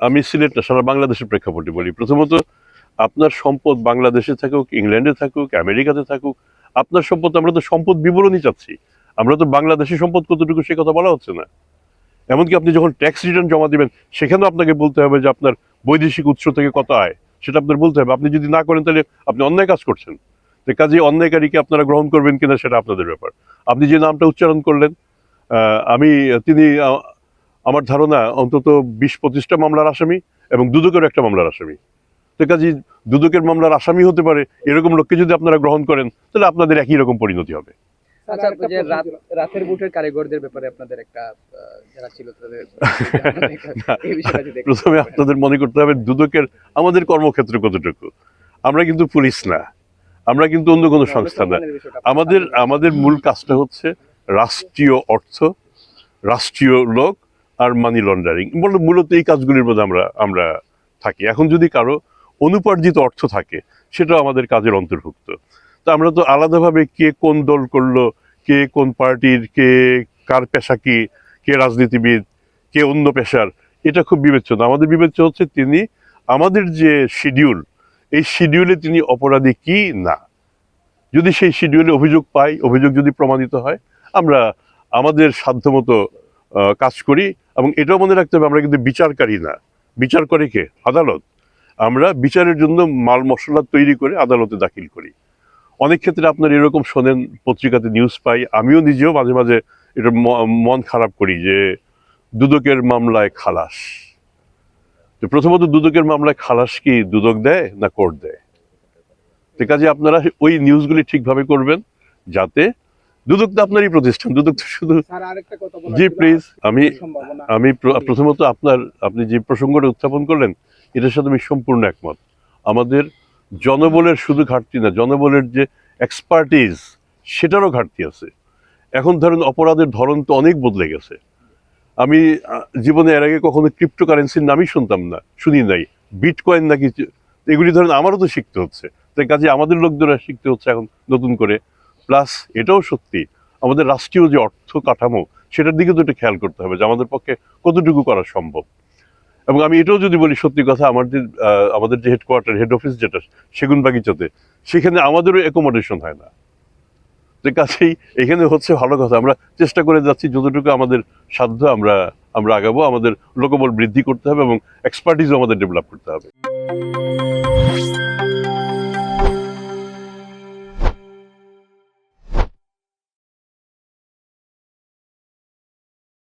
আমি সিলেট না, সারা বাংলাদেশের প্রেক্ষাপটে বলি। প্রথমত, আপনার সম্পদ বাংলাদেশে থাকুক, ইংল্যান্ডে থাকুক, আমেরিকাতে থাকুক, আপনার সম্পদ, আমরা তো সম্পদ বিবরণী চাচ্ছি। আমরা তো বাংলাদেশের সম্পদ কতটুকু সে কথা বলা হচ্ছে না। এমনকি আপনি যখন ট্যাক্স রিটার্ন জমা দিবেন, সেখানেও আপনাকে বলতে হবে যে আপনার বৈদেশিক উৎস থেকে কত আয়, সেটা আপনার বলতে হবে। আপনি যদি না করেন তাহলে আপনি অন্যায় কাজ করছেন। তো কাজে অন্যায়কারীকে আপনারা গ্রহণ করবেন কিনা সেটা আপনাদের ব্যাপার। আপনি যে নামটা উচ্চারণ করলেন, তিনি আমার ধারণা অন্তত 20-25টা মামলার আসামি এবং দুদকের একটা মামলার আসামি। তো কাজে দুদকের মামলার আসামি হতে পারে এরকম লোককে যদি আপনারা গ্রহণ করেন, তাহলে আপনাদের একই রকম পরিণতি হবে। আচ্ছা, যে রাতের বুটের কারিগরদের ব্যাপারে আপনাদের একটা যারা ছিল তাদের এই বিষয়টা যদি প্রথমে আপনাদের মনে করতে হবে দুদকের আমাদের কর্মক্ষেত্র কতটুকু। আমরা কিন্তু পুলিশ না, আমরা কিন্তু অন্য কোনো সংস্থা না। আমাদের মূল কাজটা হচ্ছে রাষ্ট্রীয় অর্থ, রাষ্ট্রীয় লোক আর মানি লন্ডারিং, মূলত এই কাজগুলির মধ্যে আমরা থাকি। এখন যদি কারো অনুপার্জিত অর্থ থাকে, সেটাও আমাদের কাজের অন্তর্ভুক্ত। তা আমরা তো আলাদাভাবে কে কোন দল করলো, কে কোন পার্টির, কে কার পেশা কি, কে রাজনীতিবিদ, কে অন্য পেশার, এটা খুব বিবেচ্য না। আমাদের বিবেচ্য হচ্ছে তিনি আমাদের যে শিডিউল, এই শিডিউলে তিনি অপরাধী কি না। যদি সেই শিডিউলে অভিযোগ পাই, অভিযোগ যদি প্রমাণিত হয়, আমরা আমাদের সাধ্যমতো কাজ করি। এবং এটাও মনে রাখতে হবে, আমরা কিন্তু বিচারকারী না। বিচার করে কে? আদালত। আমরা বিচারের জন্য মাল মশলা তৈরি করে আদালতে দাখিল করি। অনেক ক্ষেত্রে আপনার এরকম শোনেন, পত্রিকাতে নিউজ পাই, আমিও নিজেও মাঝে মাঝে এটা মন খারাপ করি যে দুদকের মামলায় খালাস। তো প্রথমত, দুদকের মামলায় খালাস কি দুদক দেয় না কোর্ট দেয়? তো কাজে আপনারা ওই নিউজগুলি ঠিকভাবে করবেন, যাতে দুদক তো আপনারই প্রতিষ্ঠান, দুদক তো শুধু। জি প্লিজ, আমি প্রথমত আপনি যে প্রসঙ্গটা উত্থাপন করলেন, এটার সাথে আমি সম্পূর্ণ একমত। আমাদের জনবলের শুধু ঘাটতি না, জনবলের যে এক্সপার্টিজ, সেটারও ঘাটতি আছে। এখন ধরেন অপরাধের ধরন তো অনেক বদলে গেছে। আমি জীবনে এর আগে কখনো ক্রিপ্টোকারেন্সির নামই শুনি নাই। বিটকয়েন নাকি, এগুলি ধরেন আমারও তো শিখতে হচ্ছে। তাই কাজে আমাদের লোকদের শিখতে হচ্ছে এখন নতুন করে। প্লাস এটাও সত্যি, আমাদের রাষ্ট্রীয় যে অর্থ কাঠামো, সেটার দিকে তো একটু খেয়াল করতে হবে যে আমাদের পক্ষে কতটুকু করা সম্ভব। এবং আমি এটাও যদি বলি সত্যি কথা, আমাদের যে হেডকোয়ার্টার, হেড অফিস যেটা সেগুনবাগিচাতে, সেখানে আমাদেরও অ্যাকোমোডেশন হয় না। যে কাছেই এখানে হচ্ছে ভালো কথা, আমরা চেষ্টা করে যাচ্ছি যতটুকু আমাদের সাধ্য আমরা আগাবো। আমাদের লোকবল বৃদ্ধি করতে হবে এবং এক্সপার্টিজও আমাদের ডেভেলপ করতে হবে।